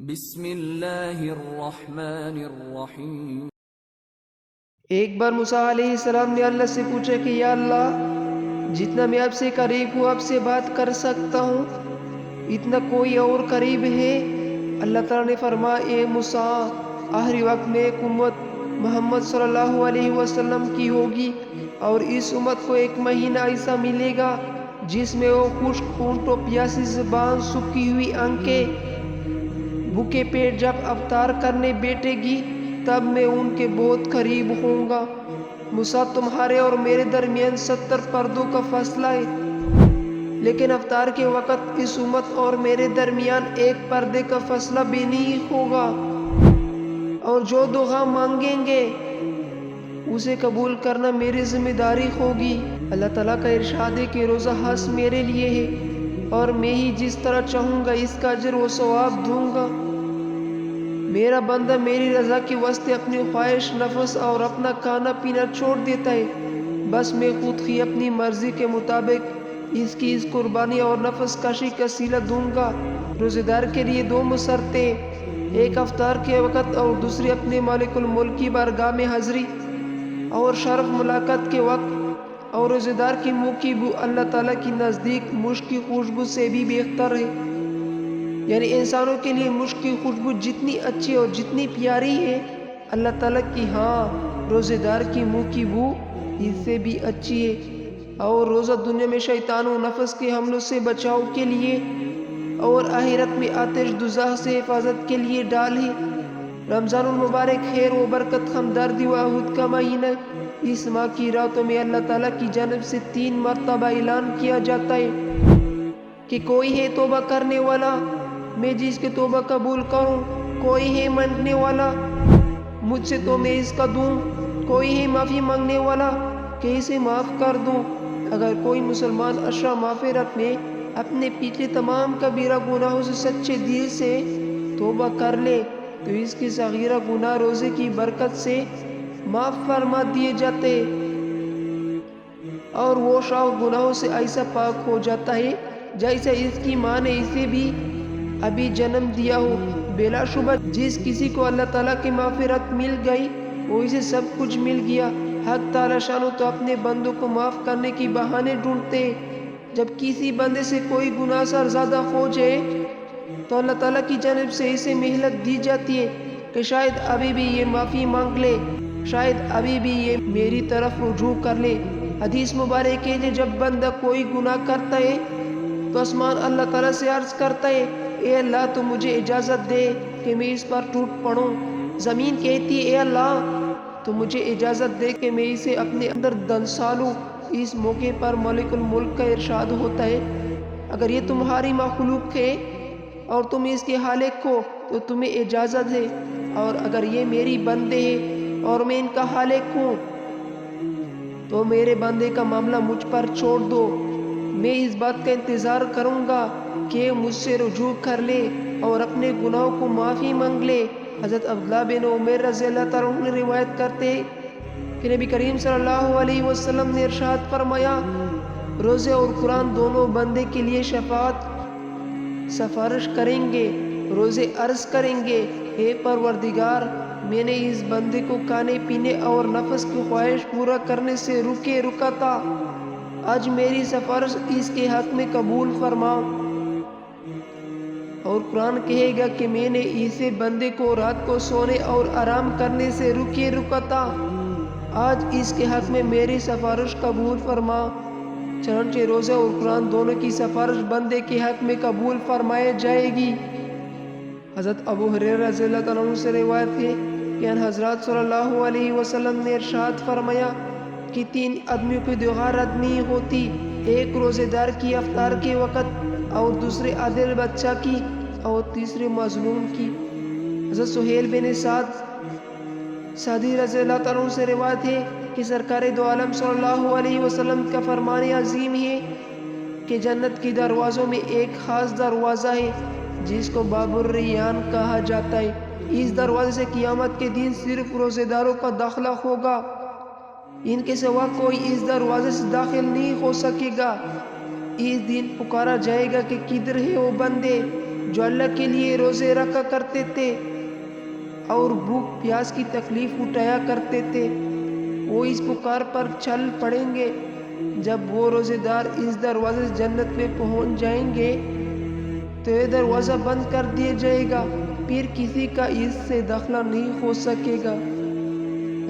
بسم اللہ الرحمن الرحیم۔ ایک بار موسیٰ علیہ السلام نے اللہ سے پوچھا کہ یا اللہ، جتنا میں آپ سے قریب ہوں آپ سے بات کر سکتا ہوں، اتنا کوئی اور قریب ہے؟ اللہ تعالیٰ نے فرمایا اے موسیٰ، آخری وقت میں ایک امت محمد صلی اللہ علیہ وسلم کی ہوگی، اور اس امت کو ایک مہینہ ایسا ملے گا جس میں وہ خشک ہونٹ و پیاسی زبان، سوکھی ہوئی آنکھیں، بھوکے پیٹ جب افطار کرنے بیٹھے گی تب میں ان کے بہت قریب ہوں گا۔ موسیٰ، تمہارے اور میرے درمیان 70 پردوں کا فاصلہ ہے، لیکن افطار کے وقت اس امت اور میرے درمیان ایک پردے کا فاصلہ بھی نہیں ہوگا، اور جو دعا مانگیں گے اسے قبول کرنا میری ذمہ داری ہوگی۔ اللہ تعالیٰ کا ارشاد ہے کہ روزہ خاص میرے لیے ہے، اور میں ہی جس طرح چاہوں گا اس کا اجر و ثواب دوں گا۔ میرا بندہ میری رضا کے واسطے اپنی خواہش، نفس اور اپنا کھانا پینا چھوڑ دیتا ہے، بس میں خود ہی اپنی مرضی کے مطابق اس کی اس قربانی اور نفس کشی کا صلہ دوں گا۔ روزے دار کے لیے دو مسرتیں، ایک افطار کے وقت اور دوسری اپنے مالک الملک کی بارگاہ میں حاضری اور شرف ملاقات کے وقت۔ اور روزے دار کی منہ کی بو اللہ تعالیٰ کی نزدیک مشک کی خوشبو سے بھی بہتر ہے، یعنی انسانوں کے لیے مشک کی خوشبو جتنی اچھی اور جتنی پیاری ہے، اللہ تعالیٰ کی ہاں روزے دار کی منہ کی بو اس سے بھی اچھی ہے۔ اور روزہ دنیا میں شیطان و نفس کے حملوں سے بچاؤ کے لیے اور آخرت میں آتش دوزخ سے حفاظت کے لیے ڈال ہے۔ رمضان المبارک خیر و برکت، ہمدردی و عہد کا مہینہ، اس ماہ کی راتوں میں اللہ تعالیٰ کی جانب سے 3 مرتبہ اعلان کیا جاتا ہے کہ کوئی ہے توبہ کرنے والا، میں جس کی توبہ قبول کروں، کوئی ہے مانگنے والا مجھ سے تو میں اس کا دوں، کوئی ہے معافی مانگنے والا کہ اسے معاف کر دوں۔ اگر کوئی مسلمان اشرا مغفرت میں اپنے پچھلے تمام کبیرہ گناہوں سے سچے دل سے توبہ کر لے تو اس کے صغیرہ گناہ روزے کی برکت سے معاف فرما دیے جاتے، اور وہ شاہ گناہوں سے ایسا پاک ہو جاتا ہے جیسا اس کی ماں نے اسے بھی ابھی جنم دیا ہو۔ بلا شبہ جس کسی کو اللہ تعالیٰ کی مغفرت مل گئی وہ اسے سب کچھ مل گیا۔ حق تعالیٰ شانو تو اپنے بندوں کو معاف کرنے کی بہانے ڈھونڈتے ہیں۔ جب کسی بندے سے کوئی گناہ سر زیادہ ہو جائے تو اللہ تعالیٰ کی جانب سے اسے مہلت دی جاتی ہے کہ شاید ابھی بھی یہ معافی مانگ لے، شاید ابھی بھی یہ میری طرف رجوع کر لے۔ حدیث مبارک ہے کہ جب بندہ کوئی گناہ کرتا ہے تو آسمان اللہ تعالیٰ سے عرض کرتا ہے اے اللہ تو مجھے اجازت دے کہ میں اس پر ٹوٹ پڑوں۔ زمین کہتی ہے اے اللہ تو مجھے اجازت دے کہ میں اسے اپنے اندر دنسا لوں۔ اس موقع پر مالک الملک کا ارشاد ہوتا ہے اگر یہ تمہاری مخلوق ہے اور تم اس کے خالق ہو تو تمہیں اجازت ہے، اور اگر یہ میری بندے ہیں اور میں ان کا خالق ہوں تو میرے بندے کا معاملہ مجھ پر چھوڑ دو، میں اس بات کا انتظار کروں گا کہ مجھ سے رجوع کر لے اور اپنے گناہوں کو معافی مانگ لے۔ حضرت عبداللہ بن عمر رضی اللہ تعالیٰ عنہ روایت کرتے کہ نبی کریم صلی اللہ علیہ وسلم نے ارشاد فرمایا روزے اور قرآن دونوں بندے کے لیے شفاعت سفارش کریں گے۔ روزے عرض کریں گے اے پروردگار، میں نے اس بندے کو کھانے پینے اور نفس کی خواہش پورا کرنے سے رکا تھا، آج میری سفارش اس کے حق میں قبول فرما۔ اور قرآن کہے گا کہ میں نے اسے بندے کو رات کو سونے اور آرام کرنے سے رکا تھا، آج اس کے حق میں میری سفارش قبول فرما۔ چنانچہ روزے اور قرآن دونوں کی سفارش بندے کے حق میں قبول فرمائے جائے گی۔ حضرت ابو ہریرہ رضی اللہ تعالیٰ عنہ سے روایت ہے کہ ان حضرات صلی اللہ علیہ وسلم نے ارشاد فرمایا کہ 3 آدمیوں کی دعا رد نہیں ہوتی، ایک روزے دار کی افطار کے وقت، اور دوسرے عادل بادشاہ کی، اور تیسرے مظلوم کی۔ حضرت سہیل بن سعد سعدی رضی اللہ تعالیٰ عنہ سے روایت ہے کہ سرکار دو عالم صلی اللہ علیہ وسلم کا فرمان عظیم ہے کہ جنت کی دروازوں میں ایک خاص دروازہ ہے جس کو باب الریان کہا جاتا ہے، اس دروازے سے قیامت کے دن صرف روزے داروں کا داخلہ ہوگا، ان کے سوا کوئی اس دروازے سے داخل نہیں ہو سکے گا۔ اس دن پکارا جائے گا کہ کدھر ہے وہ بندے جو اللہ کے لیے روزے رکھا کرتے تھے اور بھوک پیاس کی تکلیف اٹھایا کرتے تھے، وہ اس پکار پر چل پڑیں گے۔ جب وہ روزے دار اس دروازے سے جنت میں پہنچ جائیں گے تو یہ دروازہ بند کر دیا جائے گا، پھر کسی کا اس سے داخلہ نہیں ہو سکے گا۔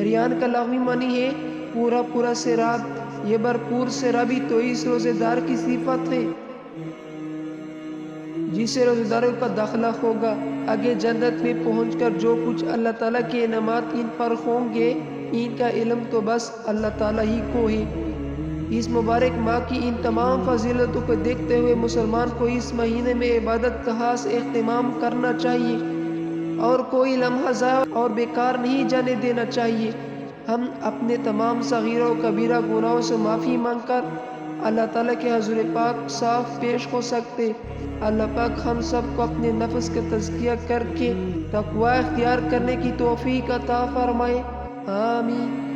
ریان کا لغوی معنی ہے پورا پورا سیراب۔ یہ بھرپور سیرابی تو اس روزے دار کی صفت ہے جس سے روزے داروں کا داخلہ ہوگا۔ آگے جنت میں پہنچ کر جو کچھ اللہ تعالیٰ کے انعامات ان پر ہوں گے، ان کا علم تو بس اللہ تعالیٰ ہی کو ہے۔ اس مبارک ماہ کی ان تمام فضیلتوں کو دیکھتے ہوئے مسلمان کو اس مہینے میں عبادت کا خاص اہتمام کرنا چاہیے اور کوئی لمحہ ضائع اور بیکار نہیں جانے دینا چاہیے۔ ہم اپنے تمام صغیرہ و کبیرہ گناہوں سے معافی مانگ کر اللہ تعالیٰ کے حضور پاک صاف پیش ہو سکتے۔ اللہ پاک ہم سب کو اپنے نفس کا تزکیہ کر کے تقوی اختیار کرنے کی توفیق عطا فرمائے، آمین۔